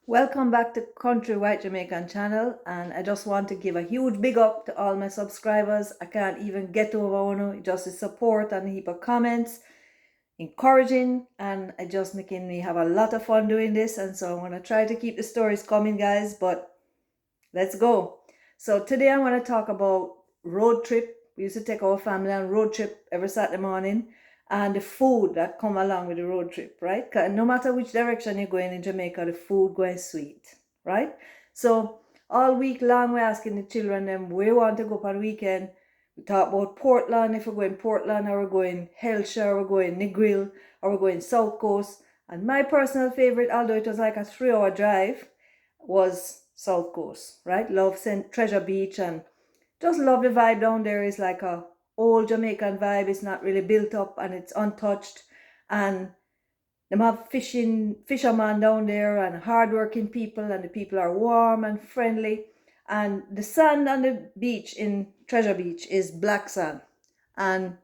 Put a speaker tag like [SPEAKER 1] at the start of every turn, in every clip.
[SPEAKER 1] Welcome back to Country White Jamaican channel, and I just want to give a huge big up to all my subscribers. I can't even get over one, just the support and a heap of comments, encouraging, and it just making me have a lot of fun doing this. And so I'm going to try to keep the stories coming, guys, but let's go. So today I'm going to talk about road trip. We used to take our family on road trip every Saturday morning, and the food that come along with the road trip, right? 'Cause no matter which direction you're going in Jamaica, the food going sweet, right? So all week long we're asking the children them where we want to go for the weekend. We talk about Portland, if we're going Portland, or we're going Hellshire, or we're going Negril, or we're going South Coast. And my personal favorite, although it was like a 3-hour drive, was South Coast, right? Love Treasure Beach, and just love the vibe down there. It's like a old Jamaican vibe. It's not really built up and it's untouched. And them have fishermen down there and hardworking people, and the people are warm and friendly. And the sand on the beach in Treasure Beach is black sand. And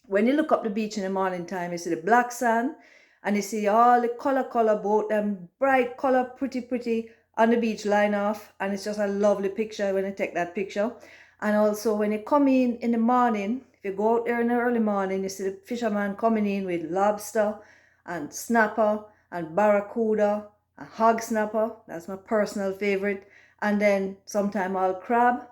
[SPEAKER 1] when you look up the beach in the morning time, you see the black sand and you see all the color boat, them bright color, pretty on the beach line off. And it's just a lovely picture when you take that picture. And also when you come in the morning, if you go out there in the early morning, you see the fisherman coming in with lobster and snapper and barracuda and hog snapper. That's my personal favorite. And then sometime all crab,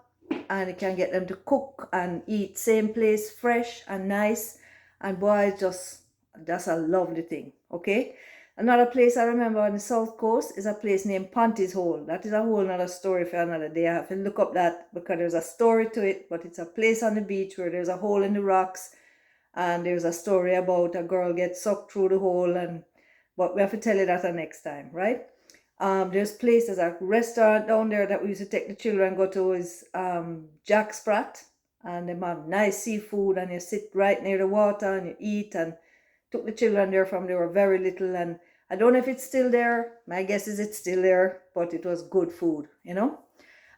[SPEAKER 1] and you can get them to cook and eat same place, fresh and nice. And boy, just that's a lovely thing. Okay, another place I remember on the south coast is a place named Panty's Hole. That is a whole another story for another day. I have to look up that because there's a story to it. But it's a place on the beach where there's a hole in the rocks, and there's a story about a girl gets sucked through the hole. And but we have to tell you that next time, right? There's places, a restaurant down there that we used to take the children go to is Jack Sprat, and they have nice seafood, and you sit right near the water and you eat. And took the children there from they were very little, and I don't know if it's still there. My guess is it's still there, but it was good food, you know.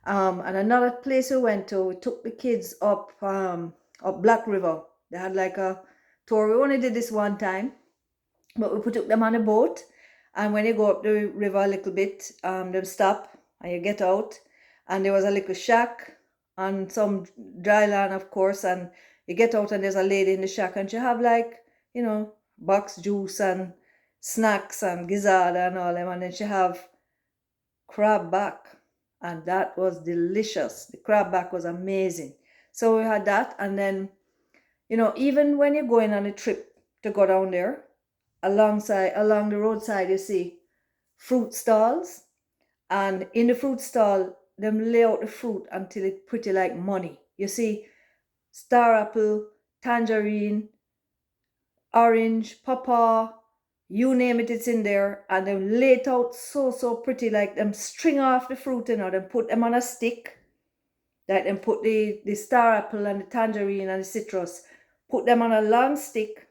[SPEAKER 1] And another place we went to, we took the kids up Black River. They had like a tour. We only did this one time, but we took them on a boat. And when you go up the river a little bit, them stop and you get out. And there was a little shack on some dry land, of course. And you get out and there's a lady in the shack, and she have like, box juice and snacks and gizzard and all them. And then she have crab back. And that was delicious. The crab back was amazing. So we had that. And then, even when you're going on a trip to go down there, along the roadside you see fruit stalls, and in the fruit stall them lay out the fruit until it's pretty like money. You see star apple, tangerine, orange, pawpaw, you name it, it's in there. And they lay it out so pretty, like them string off the fruit, them put them on a stick, like them put the star apple and the tangerine and the citrus, put them on a long stick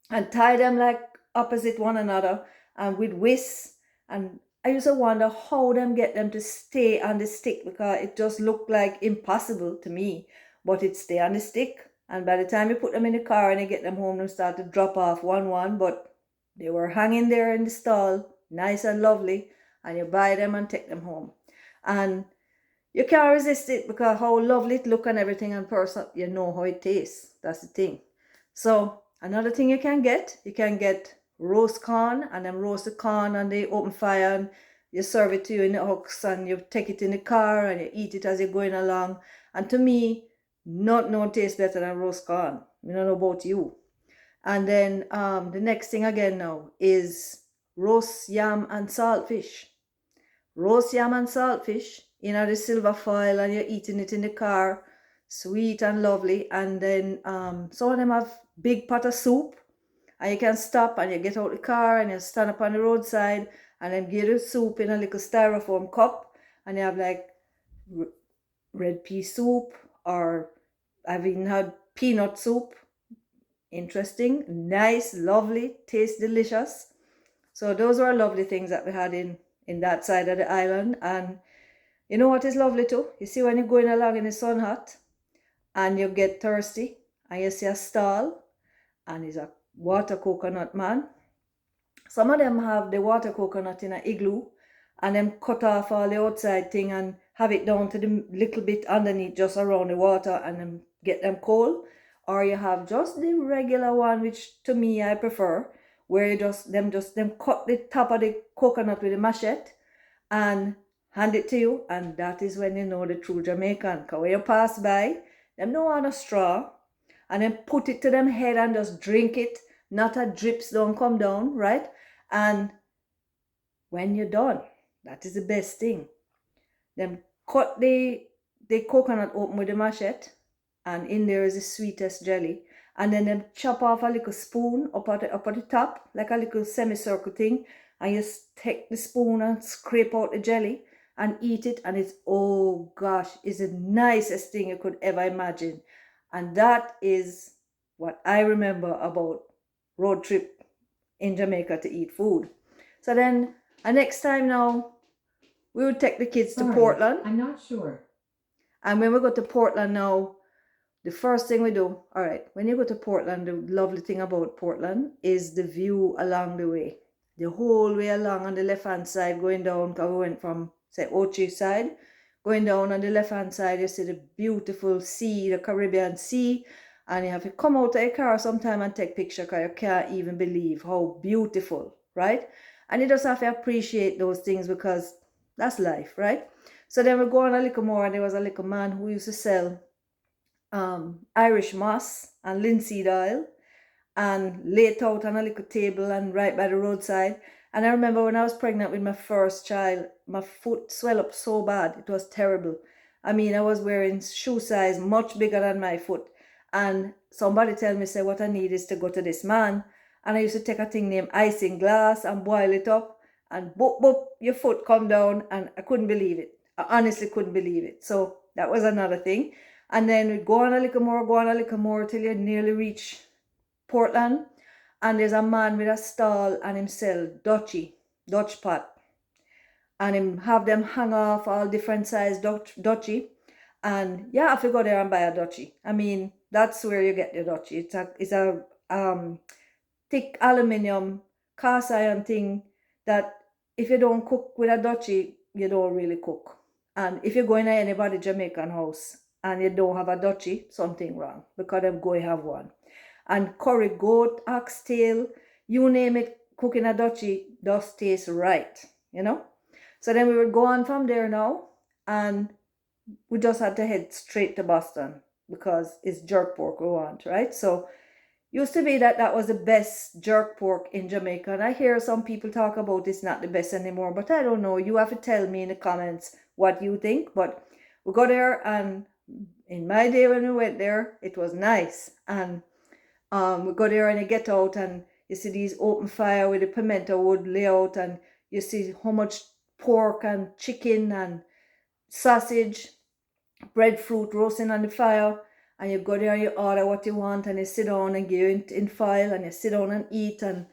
[SPEAKER 1] and tie them like opposite one another and with whisks. And I used to wonder how them get them to stay on the stick, because it just looked like impossible to me, but it stay on the stick. And by the time you put them in the car and you get them home, they start to drop off one, but they were hanging there in the stall, nice and lovely, and you buy them and take them home. And you can't resist it because how lovely it look and everything, and person, you know how it tastes. That's the thing. So another thing you can get roast corn, and then roast the corn on the open fire, and you serve it to you in the hooks, and you take it in the car and you eat it as you're going along. And to me, no tastes better than roast corn. I don't know about you. And then the next thing again now is roast yam and saltfish. Roast yam and saltfish in the silver foil, and you're eating it in the car, sweet and lovely. And then some of them have big pot of soup, and you can stop and you get out the car and you stand up on the roadside, and then get the soup in a little styrofoam cup, and you have like red pea soup, or I've even had peanut soup. Interesting, nice, lovely, tastes delicious. So those were lovely things that we had in that side of the island. And you know what is lovely too? You see when you're going along in the sun hot and you get thirsty and you see a stall and it's a water coconut man. Some of them have the water coconut in an igloo, and then cut off all the outside thing and have it down to the little bit underneath just around the water and then get them cold. Or you have just the regular one, which to me I prefer, where you just cut the top of the coconut with a machete and hand it to you, and that is when you know the true Jamaican. Because when you pass by, them no want a straw, and then put it to them head and just drink it, not a drips don't come down, right? And when you're done, that is the best thing. Then cut the coconut open with the machete, and in there is the sweetest jelly. And then them chop off a little spoon up at the top, like a little semicircle thing, and you take the spoon and scrape out the jelly and eat it, and it's, oh gosh, it's the nicest thing you could ever imagine. And that is what I remember about road trip in Jamaica to eat food. So then, next time now, we would take the kids to Portland.
[SPEAKER 2] I'm not sure.
[SPEAKER 1] And when we go to Portland now, the first thing we do, all right, when you go to Portland, the lovely thing about Portland is the view along the way. The whole way along on the left-hand side, going down, because we went from, say, Ochi side, going down on the left-hand side, you see the beautiful sea, the Caribbean Sea, and you have to come out of your car sometime and take picture, because you can't even believe how beautiful, right? And you just have to appreciate those things, because that's life, right? So then we go on a little more, and there was a little man who used to sell Irish moss and linseed oil, and lay it out on a little table and right by the roadside. And I remember when I was pregnant with my first child, my foot swelled up so bad. It was terrible. I mean, I was wearing shoe size much bigger than my foot. And somebody tell me, say, what I need is to go to this man. And I used to take a thing named icing glass and boil it up, and boop, boop, your foot come down, and I couldn't believe it. I honestly couldn't believe it. So that was another thing. And then we go on a little more till you nearly reach Portland, and there's a man with a stall and him sell Dutch pot, and him have them hang off all different size Dutchy, and you have to go there and buy a Dutchy. I mean, that's where you get the Dutchy. It's a thick aluminium cast iron thing that if you don't cook with a Dutchy, you don't really cook. And if you go in anybody Jamaican house and you don't have a Dutchy, something wrong, because them go have one. And curry goat, oxtail, you name it, cooking a Dutchy does taste right, you know? So then we would go on from there now, and we just had to head straight to Boston, because it's jerk pork we want, right? So used to be that was the best jerk pork in Jamaica. And I hear some people talk about it's not the best anymore, but I don't know. You have to tell me in the comments what you think. But we go there, and in my day when we went there, it was nice. And we go there and you get out and you see these open fire with the pimento wood layout, and you see how much pork and chicken and sausage, breadfruit roasting on the fire, and you go there and you order what you want, and you sit down and give it in file, and you sit down and eat, and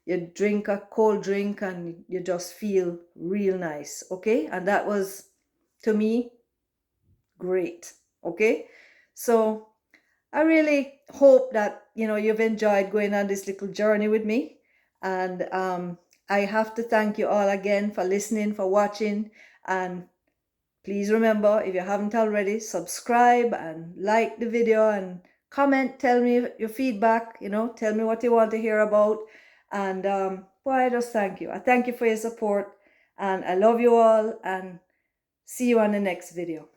[SPEAKER 1] you drink a cold drink, and you just feel real nice, okay? And that was, to me, great, okay? So I really hope that, you've enjoyed going on this little journey with me. And I have to thank you all again for listening, for watching. And please remember, if you haven't already, subscribe and like the video and comment, tell me your feedback, tell me what you want to hear about. And boy, I just thank you. I thank you for your support, and I love you all, and see you on the next video.